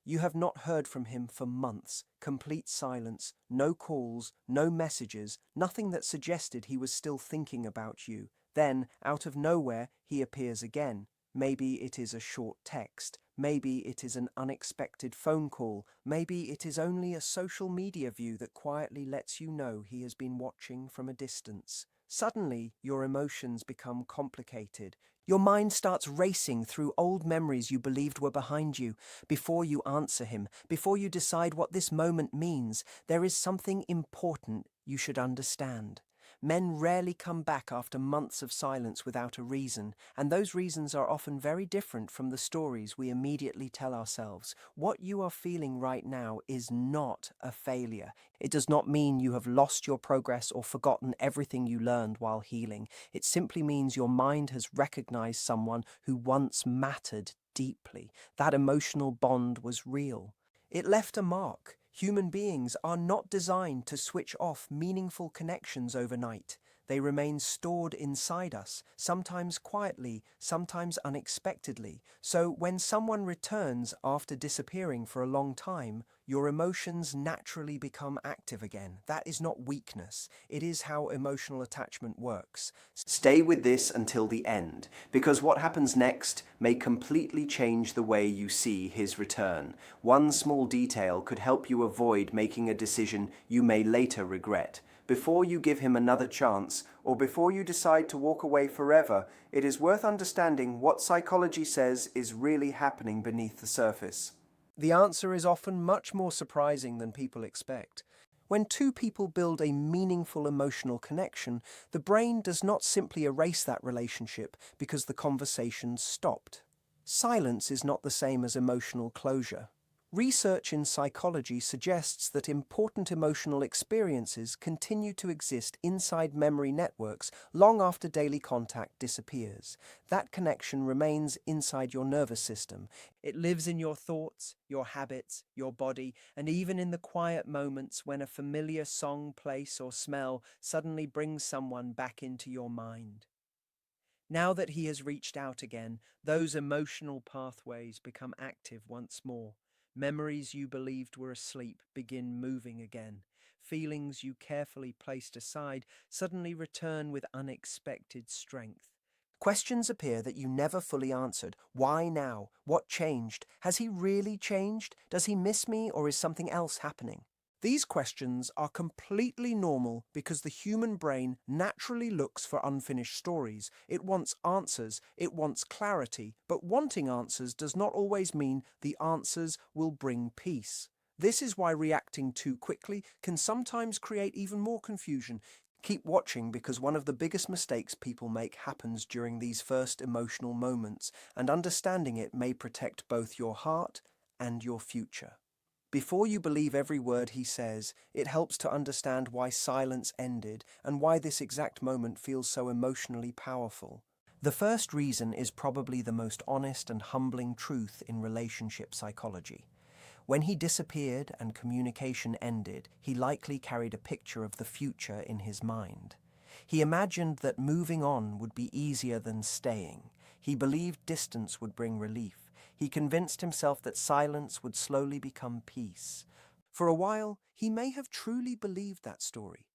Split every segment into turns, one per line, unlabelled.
You have not heard from him for months, complete silence, no calls, no messages, nothing that suggested he was still thinking about you. Then, out of nowhere, he appears again. Maybe it is a short text. Maybe it is an unexpected phone call. Maybe it is only a social media view that quietly lets you know he has been watching from a distance. Suddenly, your emotions become complicated. Your mind starts racing through old memories you believed were behind you. Before you answer him, before you decide what this moment means, there is something important you should understand. Men rarely come back after months of silence without a reason, and those reasons are often very different from the stories we immediately tell ourselves. What you are feeling right now is not a failure. It does not mean you have lost your progress or forgotten everything you learned while healing. It simply means your mind has recognized someone who once mattered deeply. That emotional bond was real. It left a mark. Human beings are not designed to switch off meaningful connections overnight. They remain stored inside us, sometimes quietly, sometimes unexpectedly. So when someone returns after disappearing for a long time, your emotions naturally become active again. That is not weakness. It is how emotional attachment works. Stay with this until the end, because what happens next may completely change the way you see his return. One small detail could help you avoid making a decision you may later regret. Before you give him another chance, or before you decide to walk away forever, it is worth understanding what psychology says is really happening beneath the surface. The answer is often much more surprising than people expect. When two people build a meaningful emotional connection, the brain does not simply erase that relationship because the conversation stopped. Silence is not the same as emotional closure. Research in psychology suggests that important emotional experiences continue to exist inside memory networks long after daily contact disappears. That connection remains inside your nervous system. It lives in your thoughts, your habits, your body, and even in the quiet moments when a familiar song, place, or smell suddenly brings someone back into your mind. Now that he has reached out again, those emotional pathways become active once more. Memories you believed were asleep begin moving again. Feelings you carefully placed aside suddenly return with unexpected strength. Questions appear that you never fully answered. Why now? What changed? Has he really changed? Does he miss me, or is something else happening? These questions are completely normal because the human brain naturally looks for unfinished stories. It wants answers, it wants clarity, but wanting answers does not always mean the answers will bring peace. This is why reacting too quickly can sometimes create even more confusion. Keep watching, because one of the biggest mistakes people make happens during these first emotional moments, and understanding it may protect both your heart and your future. Before you believe every word he says, it helps to understand why silence ended and why this exact moment feels so emotionally powerful. The first reason is probably the most honest and humbling truth in relationship psychology. When he disappeared and communication ended, he likely carried a picture of the future in his mind. He imagined that moving on would be easier than staying. He believed distance would bring relief. He convinced himself that silence would slowly become peace. For a while, he may have truly believed that story.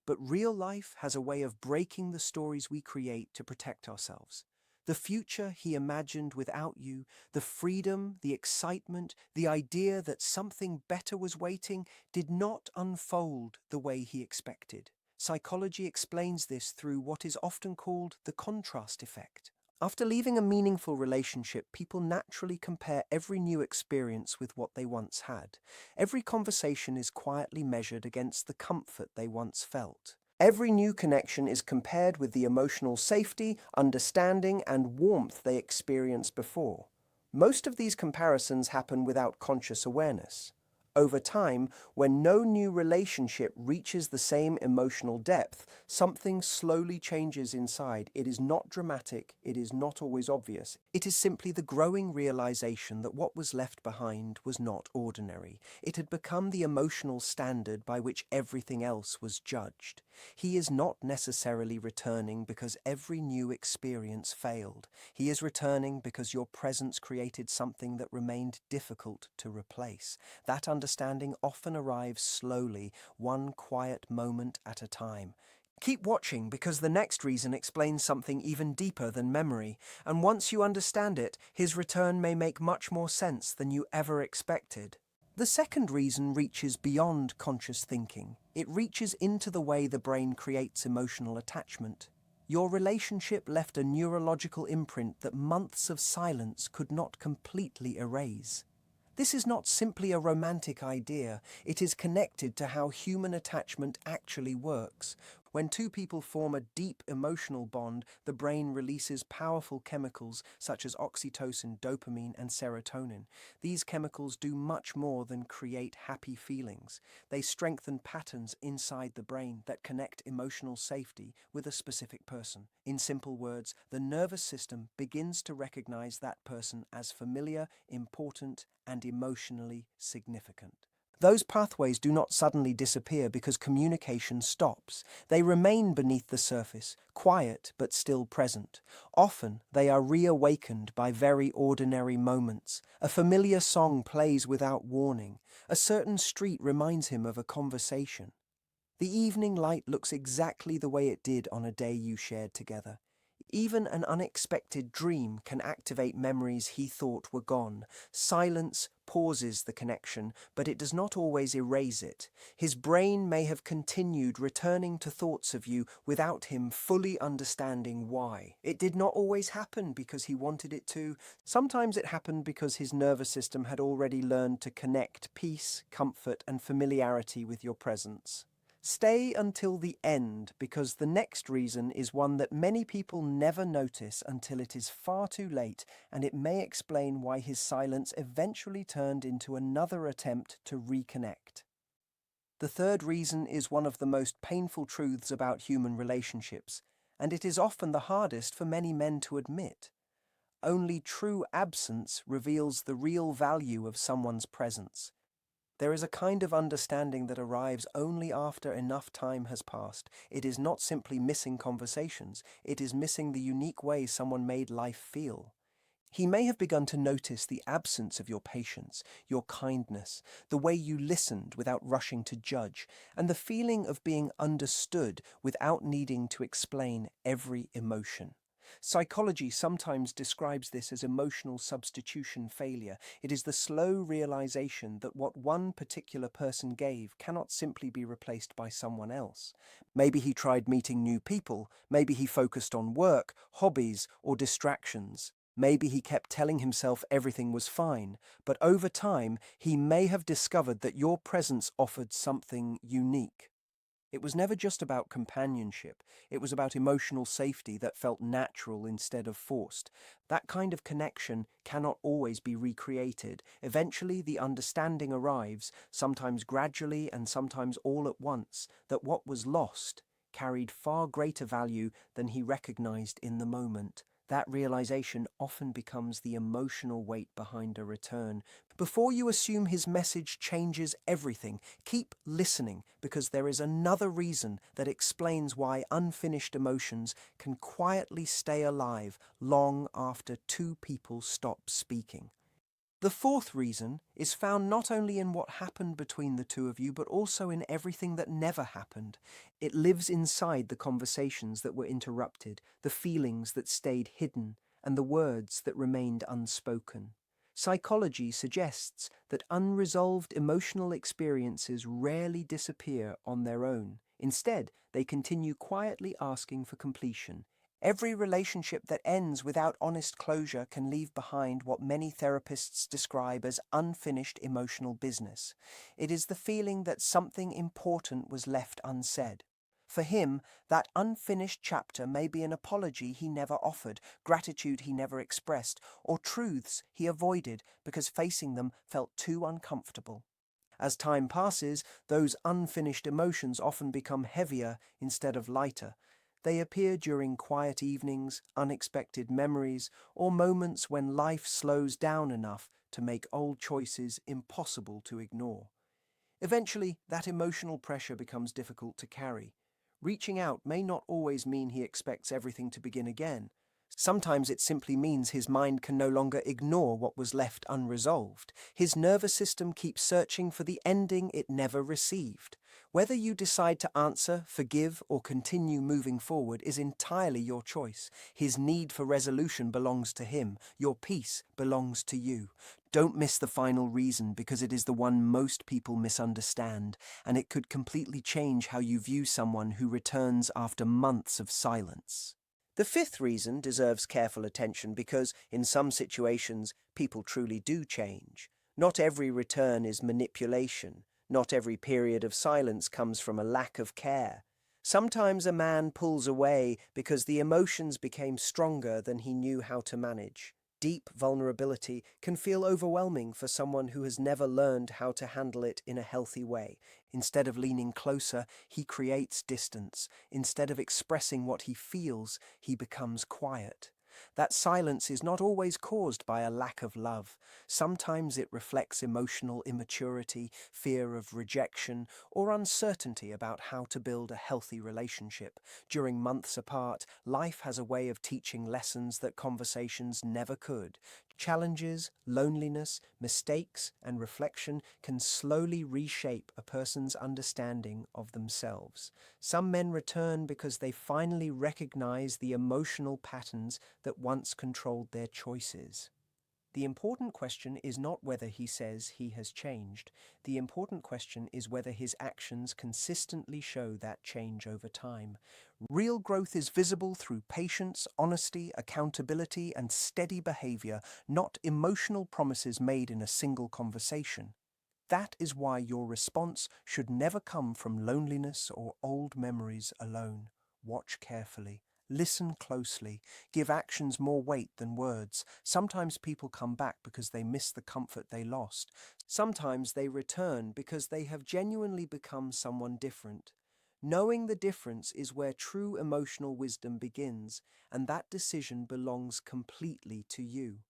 But real life has a way of breaking the stories we create to protect ourselves. The future he imagined without you, the freedom, the excitement, the idea that something better was waiting, did not unfold the way he expected. Psychology explains this through what is often called the contrast effect. After leaving a meaningful relationship, people naturally compare every new experience with what they once had. Every conversation is quietly measured against the comfort they once felt. Every new connection is compared with the emotional safety, understanding, and warmth they experienced before. Most of these comparisons happen without conscious awareness. Over time, when no new relationship reaches the same emotional depth, something slowly changes inside. It is not dramatic, it is not always obvious. It is simply the growing realization that what was left behind was not ordinary. It had become the emotional standard by which everything else was judged. He is not necessarily returning because every new experience failed. He is returning because your presence created something that remained difficult to replace. That understanding often arrives slowly, one quiet moment at a time. Keep watching because the next reason explains something even deeper than memory, and once you understand it, his return may make much more sense than you ever expected. The second reason reaches beyond conscious thinking. It reaches into the way the brain creates emotional attachment. Your relationship left a neurological imprint that months of silence could not completely erase. This is not simply a romantic idea, it is connected to how human attachment actually works. When two people form a deep emotional bond, the brain releases powerful chemicals such as oxytocin, dopamine, and serotonin. These chemicals do much more than create happy feelings. They strengthen patterns inside the brain that connect emotional safety with a specific person. In simple words, the nervous system begins to recognize that person as familiar, important, and emotionally significant. Those pathways do not suddenly disappear because communication stops. They remain beneath the surface, quiet but still present. Often they are reawakened by very ordinary moments. A familiar song plays without warning. A certain street reminds him of a conversation. The evening light looks exactly the way it did on a day you shared together. Even an unexpected dream can activate memories he thought were gone. Silence pauses the connection, but it does not always erase it. His brain may have continued returning to thoughts of you without him fully understanding why. It did not always happen because he wanted it to. Sometimes it happened because his nervous system had already learned to connect peace, comfort, and familiarity with your presence. Stay until the end because the next reason is one that many people never notice until it is far too late, and it may explain why his silence eventually turned into another attempt to reconnect. The third reason is one of the most painful truths about human relationships, and it is often the hardest for many men to admit. Only true absence reveals the real value of someone's presence. There is a kind of understanding that arrives only after enough time has passed. It is not simply missing conversations, it is missing the unique way someone made life feel. He may have begun to notice the absence of your patience, your kindness, the way you listened without rushing to judge, and the feeling of being understood without needing to explain every emotion. Psychology sometimes describes this as emotional substitution failure. It is the slow realization that what one particular person gave cannot simply be replaced by someone else. Maybe he tried meeting new people, maybe he focused on work, hobbies, or distractions. Maybe he kept telling himself everything was fine, but over time he may have discovered that your presence offered something unique. It was never just about companionship, it was about emotional safety that felt natural instead of forced. That kind of connection cannot always be recreated. Eventually, the understanding arrives, sometimes gradually and sometimes all at once, that what was lost carried far greater value than he recognized in the moment. That realization often becomes the emotional weight behind a return. Before you assume his message changes everything, keep listening because there is another reason that explains why unfinished emotions can quietly stay alive long after two people stop speaking. The fourth reason is found not only in what happened between the two of you, but also in everything that never happened. It lives inside the conversations that were interrupted, the feelings that stayed hidden, and the words that remained unspoken. Psychology suggests that unresolved emotional experiences rarely disappear on their own. Instead, they continue quietly asking for completion. Every relationship that ends without honest closure can leave behind what many therapists describe as unfinished emotional business. It is the feeling that something important was left unsaid. For him, that unfinished chapter may be an apology he never offered, gratitude he never expressed, or truths he avoided because facing them felt too uncomfortable. As time passes, those unfinished emotions often become heavier instead of lighter. They appear during quiet evenings, unexpected memories, or moments when life slows down enough to make old choices impossible to ignore. Eventually, that emotional pressure becomes difficult to carry. Reaching out may not always mean he expects everything to begin again. Sometimes it simply means his mind can no longer ignore what was left unresolved. His nervous system keeps searching for the ending it never received. Whether you decide to answer, forgive, or continue moving forward is entirely your choice. His need for resolution belongs to him. Your peace belongs to you. Don't miss the final reason, because it is the one most people misunderstand, and it could completely change how you view someone who returns after months of silence. The fifth reason deserves careful attention because, in some situations, people truly do change. Not every return is manipulation. Not every period of silence comes from a lack of care. Sometimes a man pulls away because the emotions became stronger than he knew how to manage. Deep vulnerability can feel overwhelming for someone who has never learned how to handle it in a healthy way. Instead of leaning closer, he creates distance. Instead of expressing what he feels, he becomes quiet. That silence is not always caused by a lack of love. Sometimes it reflects emotional immaturity, fear of rejection, or uncertainty about how to build a healthy relationship. During months apart, life has a way of teaching lessons that conversations never could. Challenges, loneliness, mistakes, and reflection can slowly reshape a person's understanding of themselves. Some men return because they finally recognize the emotional patterns that once controlled their choices. The important question is not whether he says he has changed. The important question is whether his actions consistently show that change over time. Real growth is visible through patience, honesty, accountability, and steady behavior, not emotional promises made in a single conversation. That is why your response should never come from loneliness or old memories alone. Watch carefully. Listen closely. Give actions more weight than words. Sometimes people come back because they miss the comfort they lost. Sometimes they return because they have genuinely become someone different. Knowing the difference is where true emotional wisdom begins, and that decision belongs completely to you.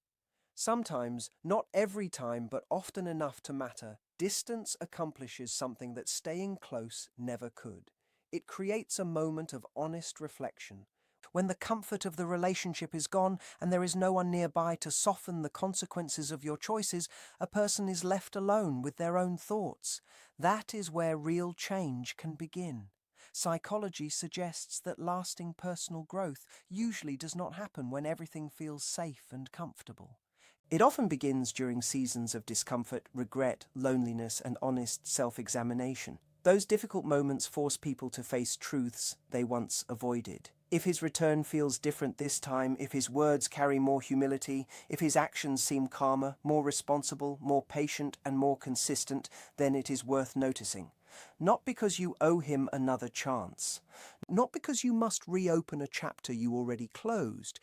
Sometimes, not every time, but often enough to matter, distance accomplishes something that staying close never could. It creates a moment of honest reflection. When the comfort of the relationship is gone and there is no one nearby to soften the consequences of your choices, a person is left alone with their own thoughts. That is where real change can begin. Psychology suggests that lasting personal growth usually does not happen when everything feels safe and comfortable. It often begins during seasons of discomfort, regret, loneliness, and honest self-examination. Those difficult moments force people to face truths they once avoided. If his return feels different this time, if his words carry more humility, if his actions seem calmer, more responsible, more patient, and more consistent, then it is worth noticing. Not because you owe him another chance, not because you must reopen a chapter you already closed,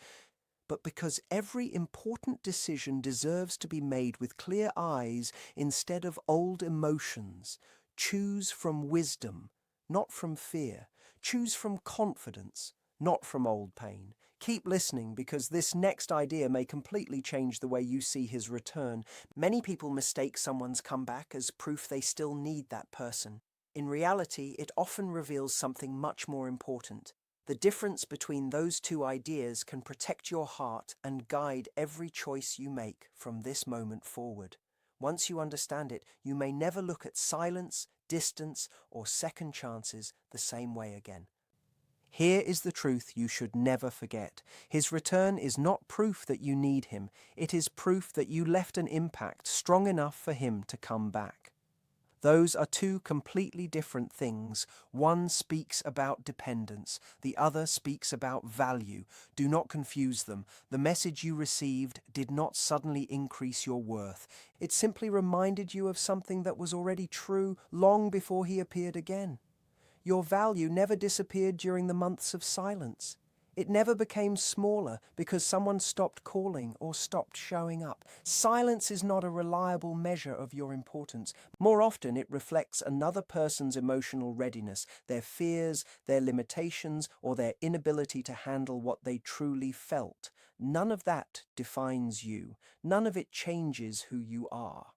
but because every important decision deserves to be made with clear eyes instead of old emotions. Choose from wisdom, not from fear. Choose from confidence, not from old pain. Keep listening, because this next idea may completely change the way you see his return. Many people mistake someone's comeback as proof they still need that person. In reality, it often reveals something much more important. The difference between those two ideas can protect your heart and guide every choice you make from this moment forward. Once you understand it, you may never look at silence, distance, or second chances the same way again. Here is the truth you should never forget. His return is not proof that you need him. It is proof that you left an impact strong enough for him to come back. Those are two completely different things. One speaks about dependence, the other speaks about value. Do not confuse them. The message you received did not suddenly increase your worth. It simply reminded you of something that was already true long before he appeared again. Your value never disappeared during the months of silence. It never became smaller because someone stopped calling or stopped showing up. Silence is not a reliable measure of your importance. More often, it reflects another person's emotional readiness, their fears, their limitations, or their inability to handle what they truly felt. None of that defines you. None of it changes who you are.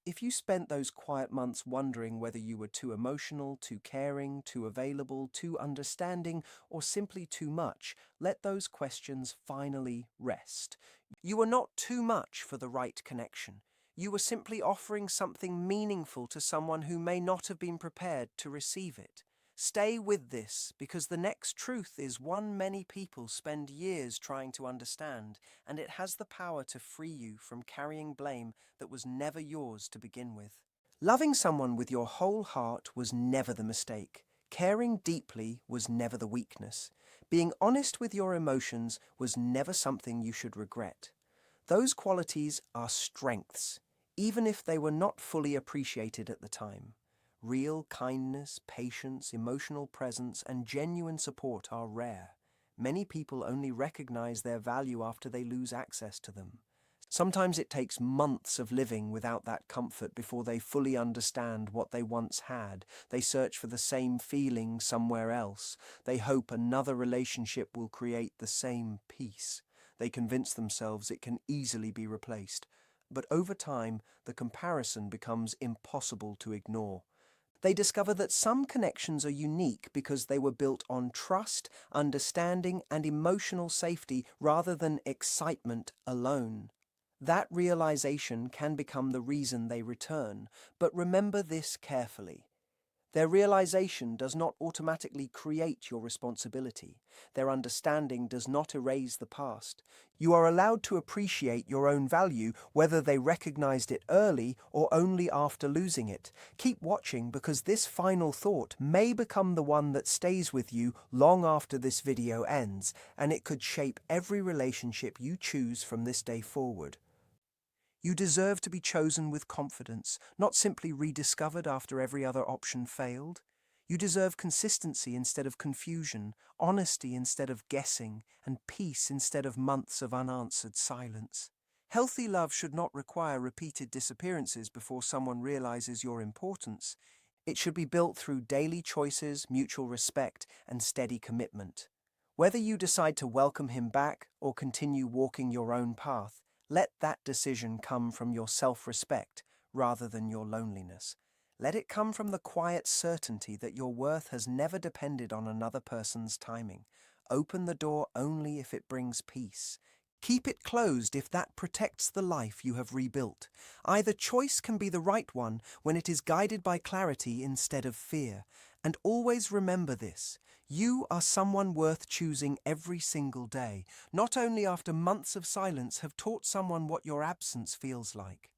If you spent those quiet months wondering whether you were too emotional, too caring, too available, too understanding, or simply too much, let those questions finally rest. You were not too much for the right connection. You were simply offering something meaningful to someone who may not have been prepared to receive it. Stay with this, because the next truth is one many people spend years trying to understand, and it has the power to free you from carrying blame that was never yours to begin with. Loving someone with your whole heart was never the mistake. Caring deeply was never the weakness. Being honest with your emotions was never something you should regret. Those qualities are strengths, even if they were not fully appreciated at the time. Real kindness, patience, emotional presence, and genuine support are rare. Many people only recognize their value after they lose access to them. Sometimes it takes months of living without that comfort before they fully understand what they once had. They search for the same feeling somewhere else. They hope another relationship will create the same peace. They convince themselves it can easily be replaced. But over time, the comparison becomes impossible to ignore. They discover that some connections are unique because they were built on trust, understanding, and emotional safety rather than excitement alone. That realization can become the reason they return, but remember this carefully. Their realization does not automatically create your responsibility. Their understanding does not erase the past. You are allowed to appreciate your own value, whether they recognized it early or only after losing it. Keep watching, because this final thought may become the one that stays with you long after this video ends, and it could shape every relationship you choose from this day forward. You deserve to be chosen with confidence, not simply rediscovered after every other option failed. You deserve consistency instead of confusion, honesty instead of guessing, and peace instead of months of unanswered silence. Healthy love should not require repeated disappearances before someone realizes your importance. It should be built through daily choices, mutual respect, and steady commitment. Whether you decide to welcome him back or continue walking your own path, let that decision come from your self-respect rather than your loneliness. Let it come from the quiet certainty that your worth has never depended on another person's timing. Open the door only if it brings peace. Keep it closed if that protects the life you have rebuilt. Either choice can be the right one when it is guided by clarity instead of fear. And always remember this: you are someone worth choosing every single day, not only after months of silence have taught someone what your absence feels like.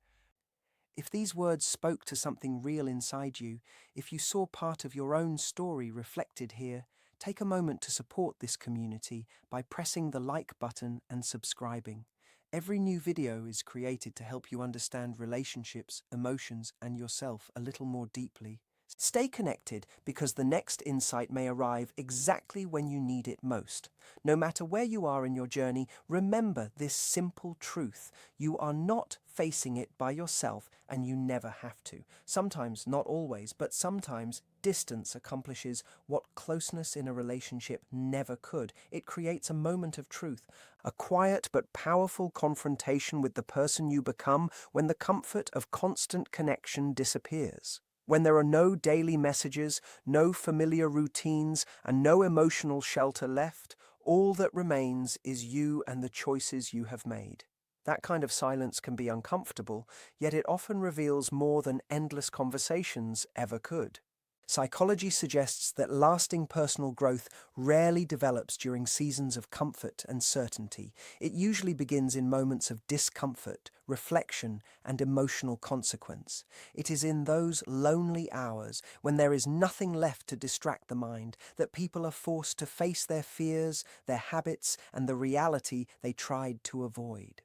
If these words spoke to something real inside you, if you saw part of your own story reflected here, take a moment to support this community by pressing the like button and subscribing. Every new video is created to help you understand relationships, emotions, and yourself a little more deeply. Stay connected, because the next insight may arrive exactly when you need it most. No matter where you are in your journey, remember this simple truth: you are not facing it by yourself, and you never have to. Sometimes, not always, but sometimes, distance accomplishes what closeness in a relationship never could. It creates a moment of truth, a quiet but powerful confrontation with the person you become when the comfort of constant connection disappears. When there are no daily messages, no familiar routines, and no emotional shelter left, all that remains is you and the choices you have made. That kind of silence can be uncomfortable, yet it often reveals more than endless conversations ever could. Psychology suggests that lasting personal growth rarely develops during seasons of comfort and certainty. It usually begins in moments of discomfort, reflection, and emotional consequence. It is in those lonely hours, when there is nothing left to distract the mind, that people are forced to face their fears, their habits, and the reality they tried to avoid.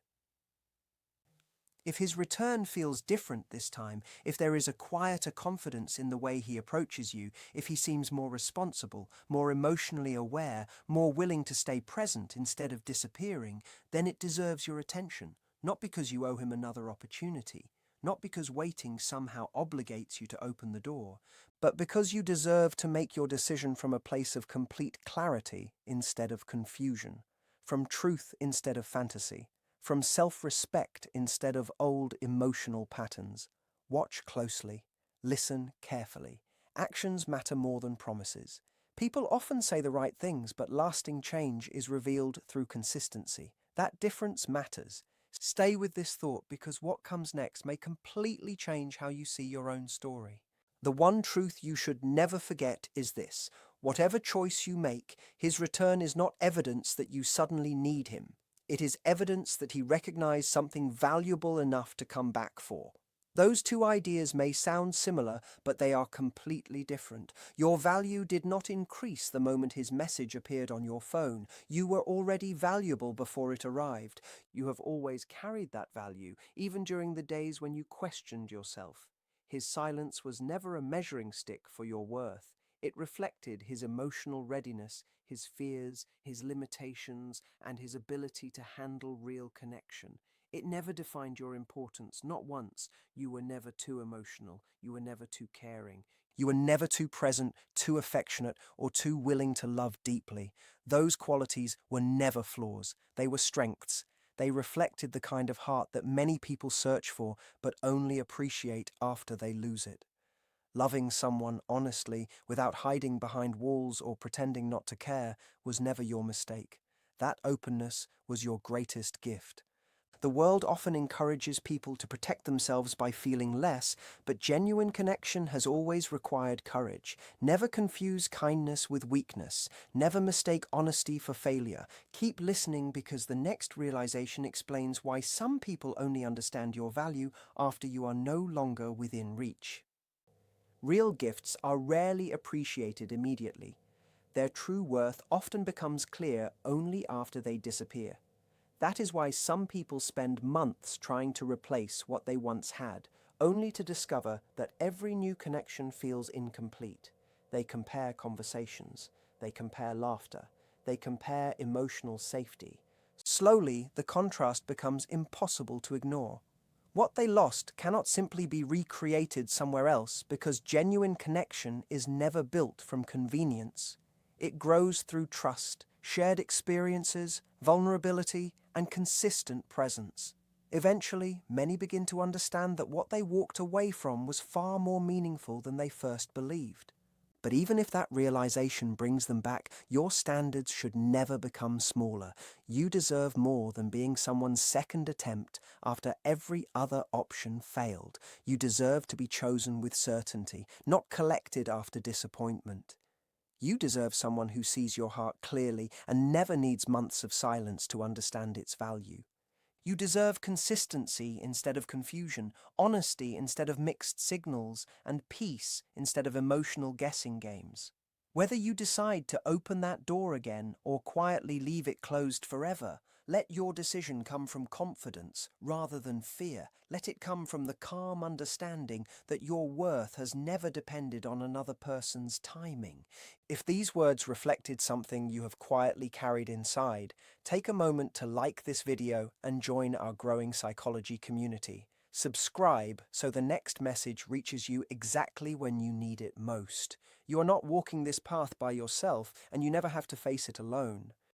If his return feels different this time, if there is a quieter confidence in the way he approaches you, if he seems more responsible, more emotionally aware, more willing to stay present instead of disappearing, then it deserves your attention, not because you owe him another opportunity, not because waiting somehow obligates you to open the door, but because you deserve to make your decision from a place of complete clarity instead of confusion, from truth instead of fantasy, from self-respect instead of old emotional patterns. Watch closely. Listen carefully. Actions matter more than promises. People often say the right things, but lasting change is revealed through consistency. That difference matters. Stay with this thought because what comes next may completely change how you see your own story. The one truth you should never forget is this: whatever choice you make, his return is not evidence that you suddenly need him. It is evidence that he recognized something valuable enough to come back for. Those two ideas may sound similar, but they are completely different. Your value did not increase the moment his message appeared on your phone. You were already valuable before it arrived. You have always carried that value, even during the days when you questioned yourself. His silence was never a measuring stick for your worth. It reflected his emotional readiness, his fears, his limitations, and his ability to handle real connection. It never defined your importance, not once. You were never too emotional. You were never too caring. You were never too present, too affectionate, or too willing to love deeply. Those qualities were never flaws. They were strengths. They reflected the kind of heart that many people search for, but only appreciate after they lose it. Loving someone honestly, without hiding behind walls or pretending not to care, was never your mistake. That openness was your greatest gift. The world often encourages people to protect themselves by feeling less, but genuine connection has always required courage. Never confuse kindness with weakness. Never mistake honesty for failure. Keep listening because the next realization explains why some people only understand your value after you are no longer within reach. Real gifts are rarely appreciated immediately. Their true worth often becomes clear only after they disappear. That is why some people spend months trying to replace what they once had, only to discover that every new connection feels incomplete. They compare conversations, they compare laughter, they compare emotional safety. Slowly, the contrast becomes impossible to ignore. What they lost cannot simply be recreated somewhere else because genuine connection is never built from convenience. It grows through trust, shared experiences, vulnerability, and consistent presence. Eventually, many begin to understand that what they walked away from was far more meaningful than they first believed. But even if that realization brings them back, your standards should never become smaller. You deserve more than being someone's second attempt after every other option failed. You deserve to be chosen with certainty, not collected after disappointment. You deserve someone who sees your heart clearly and never needs months of silence to understand its value. You deserve consistency instead of confusion, honesty instead of mixed signals, and peace instead of emotional guessing games. Whether you decide to open that door again or quietly leave it closed forever, let your decision come from confidence rather than fear. Let it come from the calm understanding that your worth has never depended on another person's timing. If these words reflected something you have quietly carried inside, take a moment to like this video and join our growing psychology community. Subscribe so the next message reaches you exactly when you need it most. You are not walking this path by yourself, and you never have to face it alone.